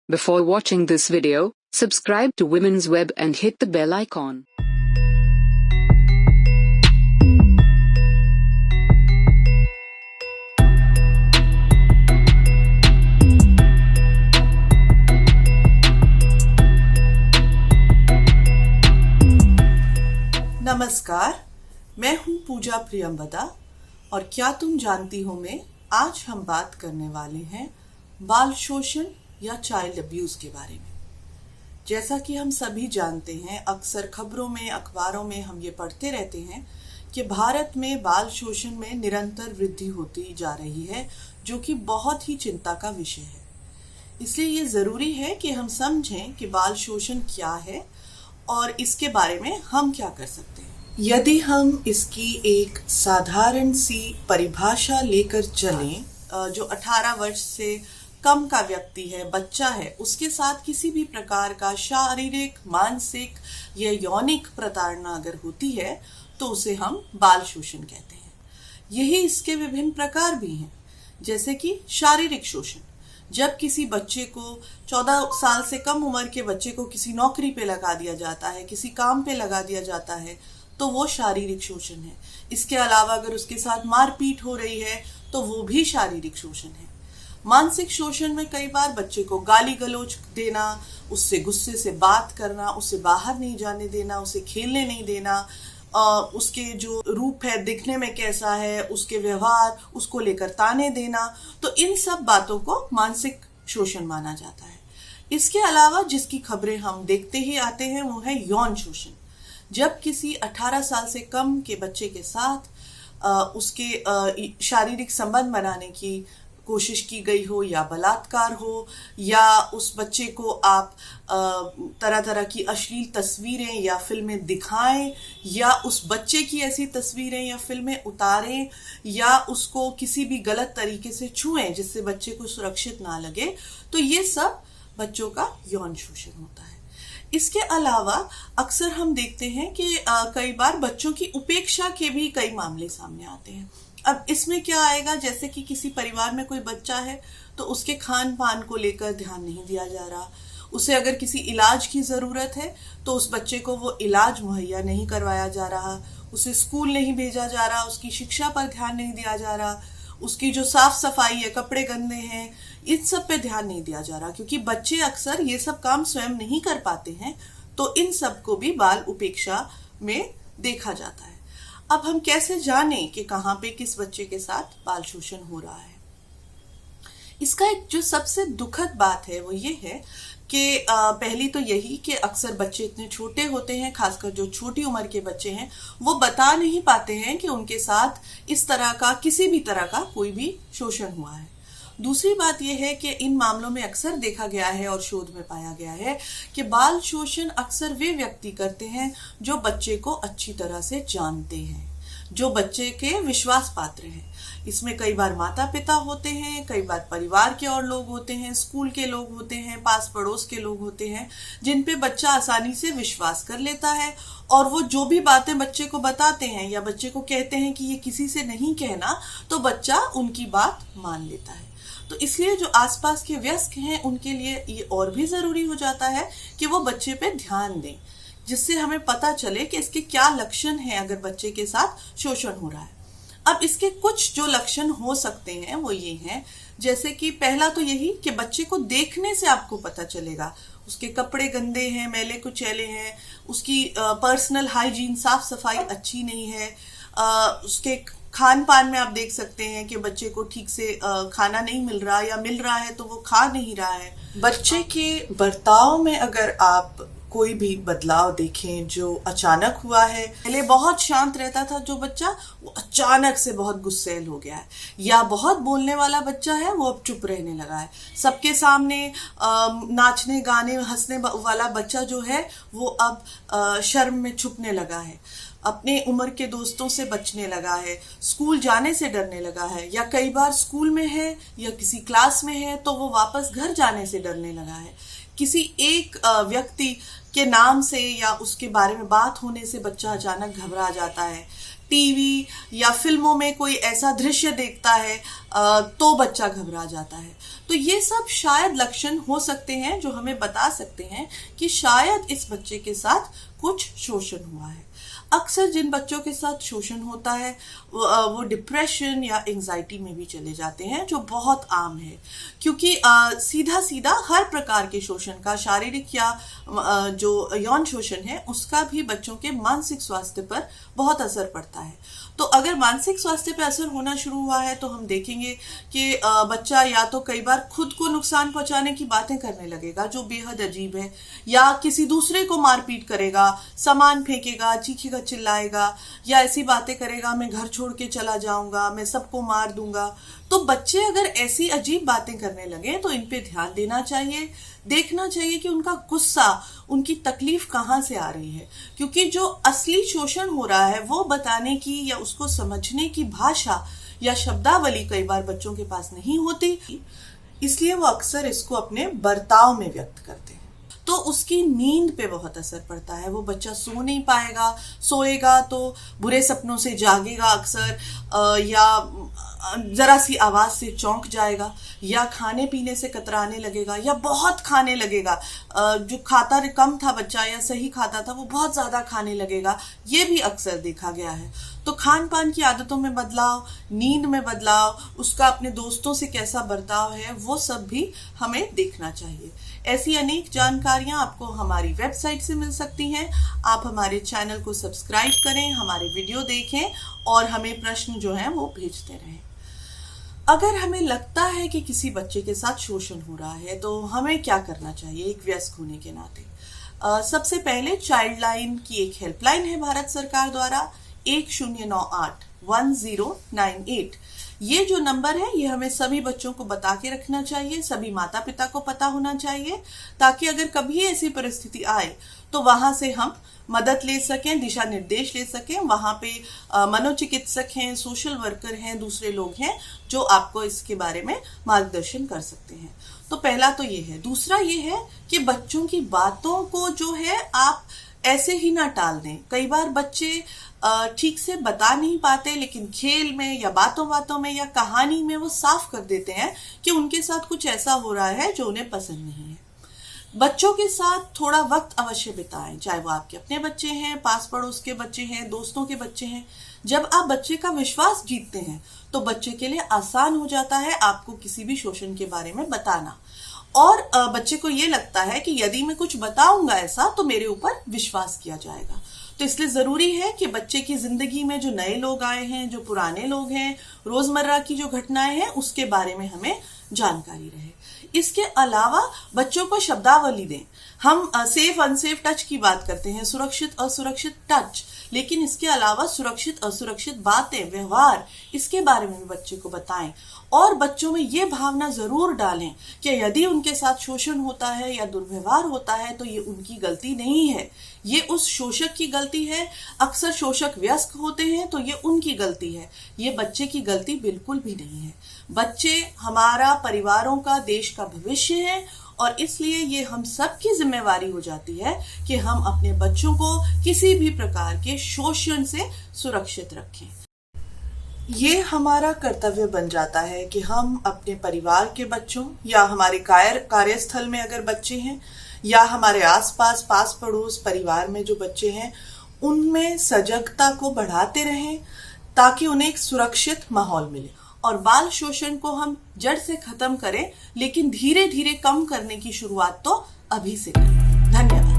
Before watching this video, subscribe to Women's Web and hit the bell icon. नमस्कार, मैं हूं पूजा प्रियंवदा और क्या तुम जानती हो में आज हम बात करने वाले हैं बाल शोषण या चाइल्ड अब्यूज के बारे में। जैसा कि हम सभी जानते हैं, अक्सर खबरों में, अखबारों में हम ये पढ़ते रहते हैं कि भारत में बाल शोषण में निरंतर वृद्धि होती जा रही है, जो कि बहुत ही चिंता का विषय है। इसलिए ये ज़रूरी है कि हम समझें कि बाल शोषण क्या है और इसके बारे में हम क्या कर सकते हैं। यदि हम इसकी एक साधारण सी परिभाषा लेकर चलें, जो 18 वर्ष से कम का व्यक्ति है, बच्चा है, उसके साथ किसी भी प्रकार का शारीरिक, मानसिक या यौनिक प्रताड़ना अगर होती है तो उसे हम बाल शोषण कहते हैं। यही इसके विभिन्न प्रकार भी हैं, जैसे कि शारीरिक शोषण। जब किसी बच्चे को 14 साल से कम उम्र के बच्चे को किसी नौकरी पे लगा दिया जाता है, किसी काम पे लगा दिया जाता है, तो वो शारीरिक शोषण है। इसके अलावा अगर उसके साथ मारपीट हो रही है तो वो भी शारीरिक शोषण है। मानसिक शोषण में कई बार बच्चे को गाली गलौज देना, उससे गुस्से से बात करना, उसे बाहर नहीं जाने देना, उसे खेलने नहीं देना, उसके जो रूप है, दिखने में कैसा है, उसके व्यवहार, उसको लेकर ताने देना, तो इन सब बातों को मानसिक शोषण माना जाता है। इसके अलावा जिसकी खबरें हम देखते ही आते हैं वो है यौन शोषण। जब किसी 18 साल से कम के बच्चे के साथ उसके शारीरिक संबंध बनाने की कोशिश की गई हो, या बलात्कार हो, या उस बच्चे को आप तरह तरह की अश्लील तस्वीरें या फिल्में दिखाएं, या उस बच्चे की ऐसी तस्वीरें या फिल्में उतारें, या उसको किसी भी गलत तरीके से छुएं जिससे बच्चे को सुरक्षित ना लगे, तो ये सब बच्चों का यौन शोषण होता है। इसके अलावा अक्सर हम देखते हैं कि कई बार बच्चों की उपेक्षा के भी कई मामले सामने आते हैं। अब इसमें क्या आएगा, जैसे कि किसी परिवार में कोई बच्चा है तो उसके खान पान को लेकर ध्यान नहीं दिया जा रहा, उसे अगर किसी इलाज की ज़रूरत है तो उस बच्चे को वो इलाज मुहैया नहीं करवाया जा रहा, उसे स्कूल नहीं भेजा जा रहा, उसकी शिक्षा पर ध्यान नहीं दिया जा रहा, उसकी जो साफ सफाई है, कपड़े गंदे हैं, इन सब पे ध्यान नहीं दिया जा रहा, क्योंकि बच्चे अक्सर ये सब काम स्वयं नहीं कर पाते हैं। तो इन सब को भी बाल उपेक्षा में देखा जाता है। अब हम कैसे जानें कि कहाँ पे किस बच्चे के साथ बाल शोषण हो रहा है? इसका एक जो सबसे दुखद बात है वो ये है कि पहली तो यही कि अक्सर बच्चे इतने छोटे होते हैं, खासकर जो छोटी उम्र के बच्चे हैं, वो बता नहीं पाते हैं कि उनके साथ इस तरह का, किसी भी तरह का कोई भी शोषण हुआ है। दूसरी बात यह है कि इन मामलों में अक्सर देखा गया है और शोध में पाया गया है कि बाल शोषण अक्सर वे व्यक्ति करते हैं जो बच्चे को अच्छी तरह से जानते हैं, जो बच्चे के विश्वास पात्र हैं। इसमें कई बार माता पिता होते हैं, कई बार परिवार के और लोग होते हैं, स्कूल के लोग होते हैं, पास पड़ोस के लोग होते हैं, जिन पे बच्चा आसानी से विश्वास कर लेता है और वो जो भी बातें बच्चे को बताते हैं या बच्चे को कहते हैं कि ये किसी से नहीं कहना, तो बच्चा उनकी बात मान लेता है। तो इसलिए जो आसपास के वयस्क हैं उनके लिए ये और भी ज़रूरी हो जाता है कि वो बच्चे पे ध्यान दें, जिससे हमें पता चले कि इसके क्या लक्षण हैं अगर बच्चे के साथ शोषण हो रहा है। अब इसके कुछ जो लक्षण हो सकते हैं वो ये हैं, जैसे कि पहला तो यही कि बच्चे को देखने से आपको पता चलेगा, उसके कपड़े गंदे हैं, मैले कुचैले हैं, उसकी पर्सनल हाइजीन, साफ सफाई अच्छी नहीं है, उसके खान पान में आप देख सकते हैं कि बच्चे को ठीक से खाना नहीं मिल रहा, या मिल रहा है तो वो खा नहीं रहा है। बच्चे के बर्ताव में अगर आप कोई भी बदलाव देखें जो अचानक हुआ है, पहले बहुत शांत रहता था जो बच्चा, वो अचानक से बहुत गुस्सैल हो गया है, या बहुत बोलने वाला बच्चा है वो अब चुप रहने लगा है, सबके सामने नाचने गाने हंसने वाला बच्चा जो है वो अब शर्म में छुपने लगा है, अपने उम्र के दोस्तों से बचने लगा है, स्कूल जाने से डरने लगा है, या कई बार स्कूल में है या किसी क्लास में है तो वो वापस घर जाने से डरने लगा है। किसी एक व्यक्ति के नाम से या उसके बारे में बात होने से बच्चा अचानक घबरा जाता है। टीवी या फिल्मों में कोई ऐसा दृश्य देखता है तो बच्चा घबरा जाता है। तो ये सब शायद लक्षण हो सकते हैं जो हमें बता सकते हैं कि शायद इस बच्चे के साथ कुछ शोषण हुआ है। अक्सर जिन बच्चों के साथ शोषण होता है वो डिप्रेशन या एंजाइटी में भी चले जाते हैं, जो बहुत आम है, क्योंकि सीधा सीधा हर प्रकार के शोषण का, शारीरिक या जो यौन शोषण है उसका भी बच्चों के मानसिक स्वास्थ्य पर बहुत असर पड़ता है। तो अगर मानसिक स्वास्थ्य पर असर होना शुरू हुआ है तो हम देखेंगे कि बच्चा या तो कई बार खुद को नुकसान पहुंचाने की बातें करने लगेगा जो बेहद अजीब है, या किसी दूसरे को मारपीट करेगा, सामान फेंकेगा, चीखेगा, चिल्लाएगा, या ऐसी बातें करेगा, मैं घर छोड़ के चला जाऊंगा, मैं सबको मार दूंगा। तो बच्चे अगर ऐसी अजीब बातें करने लगे तो इन पे ध्यान देना चाहिए, देखना चाहिए कि उनका गुस्सा, उनकी तकलीफ कहाँ से आ रही है, क्योंकि जो असली शोषण हो रहा है वो बताने की या उसको समझने की भाषा या शब्दावली कई बार बच्चों के पास नहीं होती, इसलिए वो अक्सर इसको अपने बर्ताव में व्यक्त करते हैं। तो उसकी नींद पे बहुत असर पड़ता है, वो बच्चा सो नहीं पाएगा, सोएगा तो बुरे सपनों से जागेगा अक्सर, या जरा सी आवाज से चौंक जाएगा, या खाने पीने से कतराने लगेगा, या बहुत खाने लगेगा। जो खाता कम था बच्चा या सही खाता था वो बहुत ज्यादा खाने लगेगा, ये भी अक्सर देखा गया है। तो खान पान की आदतों में बदलाव, नींद में बदलाव, उसका अपने दोस्तों से कैसा बर्ताव है, वो सब भी हमें देखना चाहिए। ऐसी अनेक जानकारियां आपको हमारी वेबसाइट से मिल सकती हैं। आप हमारे चैनल को सब्सक्राइब करें, हमारे वीडियो देखें और हमें प्रश्न जो हैं वो भेजते रहें। अगर हमें लगता है कि किसी बच्चे के साथ शोषण हो रहा है तो हमें क्या करना चाहिए एक वयस्क होने के नाते? सबसे पहले चाइल्ड लाइन की एक हेल्पलाइन है भारत सरकार द्वारा, 1098-1098। ये जो नंबर है ये हमें सभी बच्चों को बता के रखना चाहिए, सभी माता पिता को पता होना चाहिए, ताकि अगर कभी ऐसी परिस्थिति आए तो वहां से हम मदद ले सकें, दिशा निर्देश ले सकें। वहां पे मनोचिकित्सक हैं, सोशल वर्कर हैं, दूसरे लोग हैं जो आपको इसके बारे में मार्गदर्शन कर सकते हैं। तो पहला तो ये है। दूसरा ये है कि बच्चों की बातों को जो है आप ऐसे ही ना टाल दें। कई बार बच्चे ठीक से बता नहीं पाते, लेकिन खेल में या बातों बातों में या कहानी में वो साफ कर देते हैं कि उनके साथ कुछ ऐसा हो रहा है जो उन्हें पसंद नहीं है। बच्चों के साथ थोड़ा वक्त अवश्य बिताएं, चाहे वो आपके अपने बच्चे हैं, पास पड़ोस के बच्चे हैं, दोस्तों के बच्चे हैं। जब आप बच्चे का विश्वास जीतते हैं तो बच्चे के लिए आसान हो जाता है आपको किसी भी शोषण के बारे में बताना, और बच्चे को ये लगता है कि यदि मैं कुछ बताऊंगा ऐसा तो मेरे ऊपर विश्वास किया जाएगा। तो इसलिए जरूरी है कि बच्चे की जिंदगी में जो नए लोग आए हैं, जो पुराने लोग हैं, रोजमर्रा की जो घटनाएं हैं उसके बारे में हमें जानकारी रहे। इसके अलावा बच्चों को शब्दावली दें। हम सेफ अनसेफ टच की बात करते हैं, सुरक्षित असुरक्षित टच, लेकिन इसके अलावा सुरक्षित असुरक्षित बातें, व्यवहार, इसके बारे में भी बच्चे को बताएं। और बच्चों में ये भावना जरूर डालें कि यदि उनके साथ शोषण होता है या दुर्व्यवहार होता है तो ये उनकी गलती नहीं है, ये उस शोषक की गलती है। अक्सर शोषक वयस्क होते हैं तो ये उनकी गलती है, ये बच्चे की गलती बिल्कुल भी नहीं है। बच्चे हमारा, परिवारों का, देश का भविष्य है, और इसलिए ये हम सबकी जिम्मेवारी हो जाती है कि हम अपने बच्चों को किसी भी प्रकार के शोषण से सुरक्षित रखें। ये हमारा कर्तव्य बन जाता है कि हम अपने परिवार के बच्चों, या हमारे कार्यस्थल में अगर बच्चे हैं, या हमारे आसपास, पास पड़ोस, परिवार में जो बच्चे हैं, उनमें सजगता को बढ़ाते रहें ताकि उन्हें एक सुरक्षित माहौल मिले। और बाल शोषण को हम जड़ से खत्म करें, लेकिन धीरे धीरे कम करने की शुरुआत तो अभी से करें। धन्यवाद।